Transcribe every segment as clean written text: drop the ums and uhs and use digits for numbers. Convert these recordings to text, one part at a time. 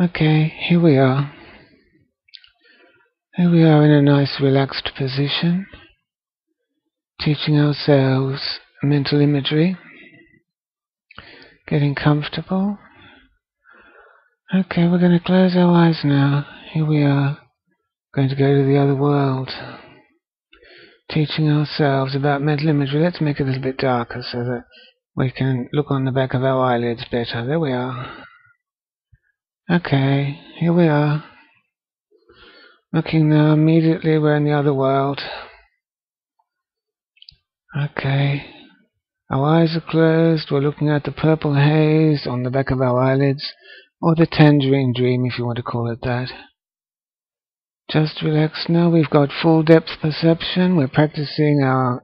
Okay, here we are. Here we are in a nice relaxed position, teaching ourselves mental imagery, getting comfortable. Okay, we're going to close our eyes now. Here we are, going to go to the other world, teaching ourselves about mental imagery. Let's make it a little bit darker so that we can look on the back of our eyelids better. There we are. Okay, here we are. Looking now, immediately we're in the other world. Okay. Our eyes are closed. We're looking at the purple haze on the back of our eyelids, or the tangerine dream if you want to call it that. Just relax now. We've got full depth perception. We're practicing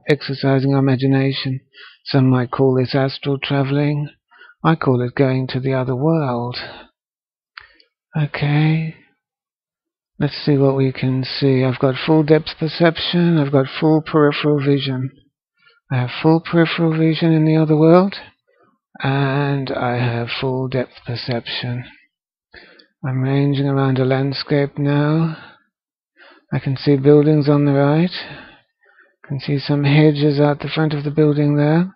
exercising our imagination. Some might call this astral traveling. I call it going to the other world. Okay. Let's see what we can see. I've got full depth perception. I've got full peripheral vision. I have full peripheral vision in the other world, and I have full depth perception. I'm ranging around a landscape now. I can see buildings on the right. I can see some hedges out the front of the building there.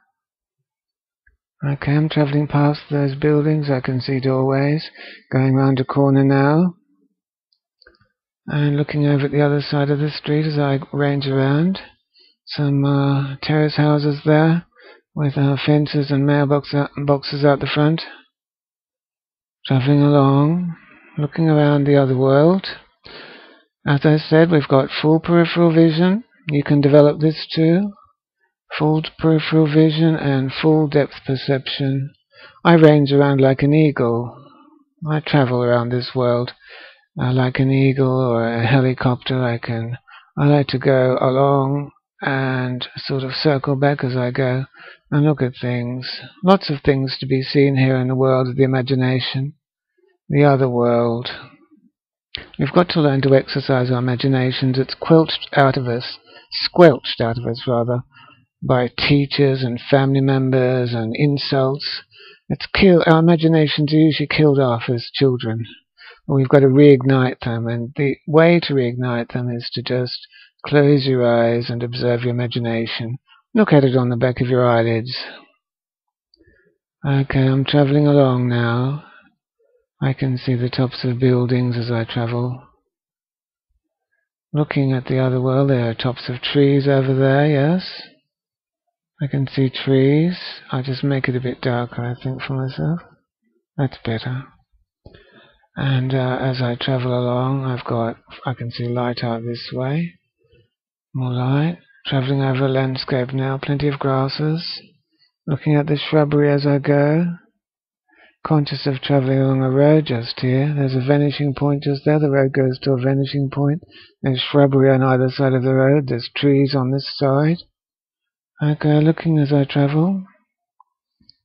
Okay, I'm traveling past those buildings. I can see doorways. Going round a corner now. And looking over at the other side of the street as I range around. Some terrace houses there with fences and mailboxes out the front. Traveling along, looking around the other world. As I said, we've got full peripheral vision. You can develop this too. Full peripheral vision and full depth perception. I range around like an eagle. I travel around this world like an eagle or a helicopter. I like to go along and sort of circle back as I go and look at things. Lots of things to be seen here in the world of the imagination, the other world. We've got to learn to exercise our imaginations. It's squelched out of us rather, by teachers and family members and insults. Our imaginations are usually killed off as children. We've got to reignite them, and the way to reignite them is to just close your eyes and observe your imagination. Look at it on the back of your eyelids. Okay, I'm traveling along now. I can see the tops of buildings as I travel. Looking at the other world, there are tops of trees over there, yes. I can see trees. I'll just make it a bit darker, I think, for myself. That's better. And as I travel along, I can see light out this way. More light. Traveling over a landscape now, plenty of grasses. Looking at the shrubbery as I go. Conscious of traveling along a road just here. There's a vanishing point just there. The road goes to a vanishing point. There's shrubbery on either side of the road. There's trees on this side. Okay, looking as I travel.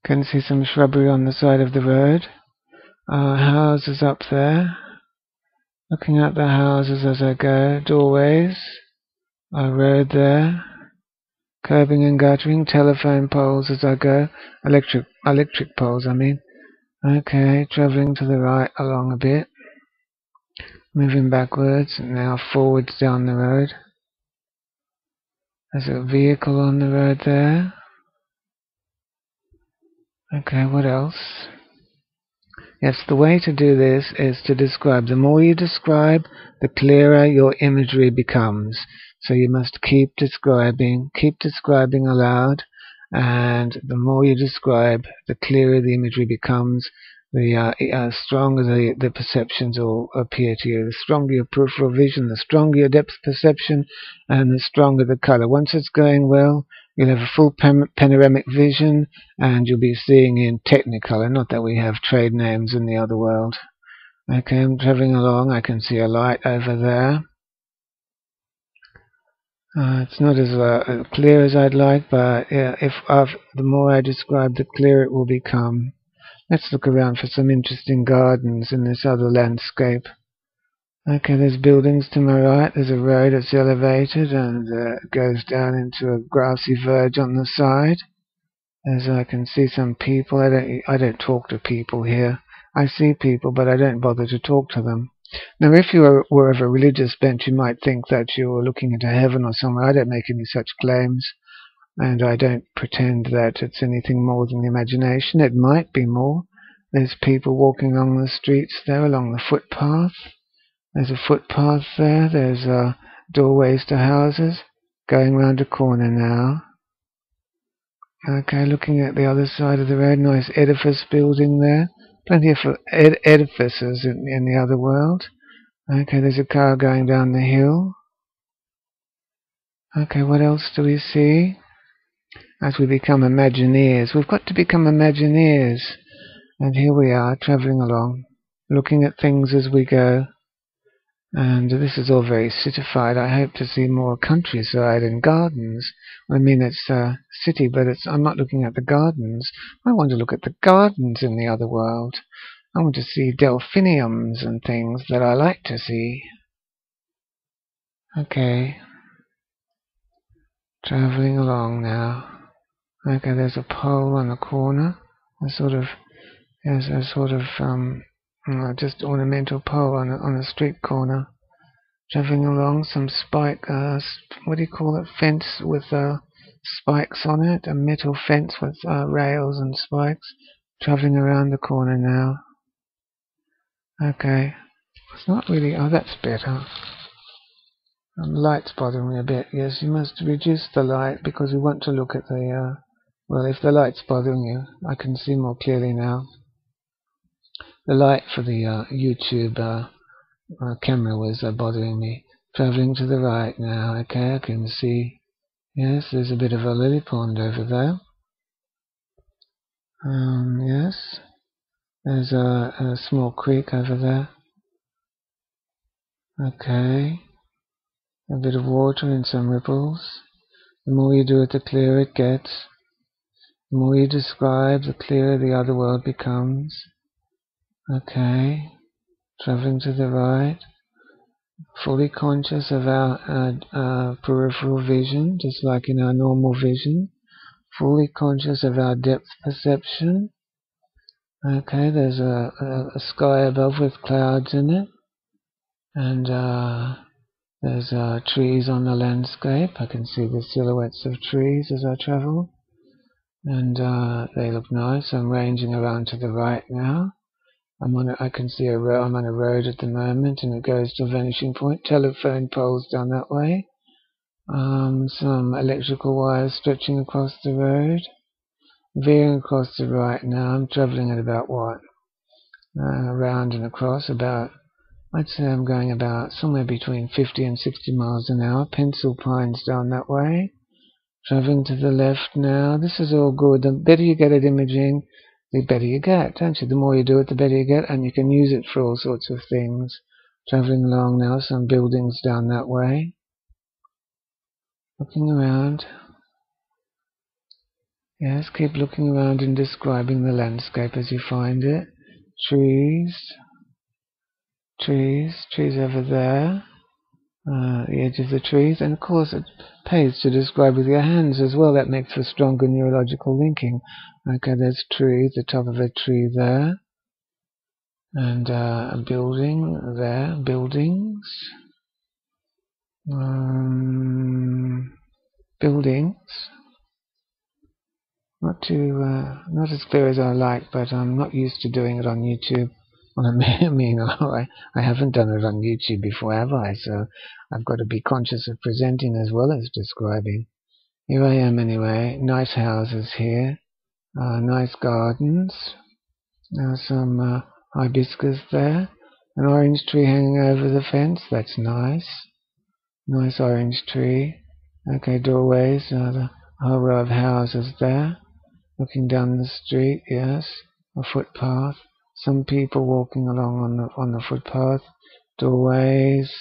Can see some shrubbery on the side of the road. Houses up there. Looking at the houses as I go. Doorways. A road there. Curbing and guttering. Telephone poles as I go. Electric poles, I mean. Okay, travelling to the right along a bit. Moving backwards and now forwards down the road. There's a vehicle on the road there. Okay, what else? Yes, the way to do this is to describe. The more you describe, the clearer your imagery becomes. So you must keep describing aloud, and the more you describe, the clearer the imagery becomes, the stronger the perceptions will appear to you. The stronger your peripheral vision, the stronger your depth perception, and the stronger the color. Once it's going well, you'll have a full panoramic vision, and you'll be seeing in Technicolor. Not that we have trade names in the other world. Okay, I'm traveling along. I can see a light over there. It's not as clear as I'd like, but the more I describe, the clearer it will become. Let's look around for some interesting gardens in this other landscape. Okay, there's buildings to my right. There's a road that's elevated and goes down into a grassy verge on the side. As I can see some people. I don't talk to people here. I see people, but I don't bother to talk to them. Now, if you were of a religious bent, you might think that you were looking into heaven or somewhere. I don't make any such claims, and I don't pretend that it's anything more than the imagination. It might be more. There's people walking along the streets there, along the footpath. There's a footpath there. There's doorways to houses. Going round a corner now. Okay, looking at the other side of the road. Nice edifice building there. Plenty of edifices in the other world. Okay, there's a car going down the hill. Okay, what else do we see? As we become Imagineers. We've got to become Imagineers. And here we are, travelling along, looking at things as we go. And this is all very citified. I hope to see more countryside and gardens. I mean, it's a city, but I'm not looking at the gardens. I want to look at the gardens in the other world. I want to see delphiniums and things that I like to see. Okay. Travelling along now. Okay, there's a pole on the corner. Just ornamental pole on a street corner. Travelling along, some spike, what do you call it? Fence with spikes on it. A metal fence with rails and spikes. Travelling around the corner now. Okay. It's not really. Oh, that's better. The light's bothering me a bit. Yes, you must reduce the light because we want to look at the. Well, if the light's bothering you, I can see more clearly now. The light for the YouTube camera was bothering me. Travelling to the right now. Okay, I can see. Yes, there's a bit of a lily pond over there. Yes. There's a small creek over there. Okay. A bit of water and some ripples. The more you do it, the clearer it gets. The more you describe, the clearer the other world becomes. Okay. Travelling to the right. Fully conscious of our peripheral vision, just like in our normal vision. Fully conscious of our depth perception. Okay, there's a sky above with clouds in it. And there's trees on the landscape. I can see the silhouettes of trees as I travel. And they look nice. I'm ranging around to the right now. I can see I'm on a road at the moment, and it goes to a vanishing point. Telephone poles down that way. Some electrical wires stretching across the road. Veering across the right now. I'm travelling at about what? Around and across about. I'd say I'm going about somewhere between 50 and 60 miles an hour. Pencil pines down that way. Travelling to the left now. This is all good. The better you get at imaging, the better you get, don't you? The more you do it, the better you get, and you can use it for all sorts of things. Travelling along now, some buildings down that way. Looking around. Yes, keep looking around and describing the landscape as you find it. Trees over there. The edge of the trees, and of course it pays to describe with your hands as well. That makes for stronger neurological linking. Okay, there's trees, the top of a tree there, and a building there, buildings. Not as clear as I like, but I'm not used to doing it on YouTube. Well, I haven't done it on YouTube before, have I? So I've got to be conscious of presenting as well as describing. Here I am anyway. Nice houses here. Nice gardens. Some hibiscus there. An orange tree hanging over the fence. That's nice. Nice orange tree. Okay, doorways. A whole row of houses there. Looking down the street, yes. A footpath. Some people walking along on the footpath. Doorways.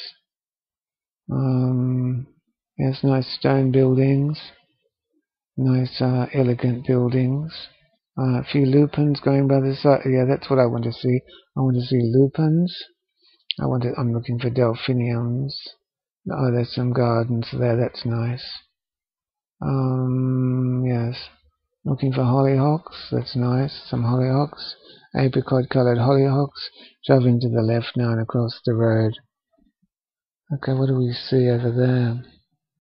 Yes, nice stone buildings. Nice, elegant buildings. A few lupins going by the side. Yeah, that's what I want to see. I want to see lupins. I'm looking for delphiniums. Oh, there's some gardens there. That's nice. Yes. Looking for hollyhocks. That's nice. Some hollyhocks. Apricot coloured hollyhocks. Driving to the left now and across the road. Okay, what do we see over there?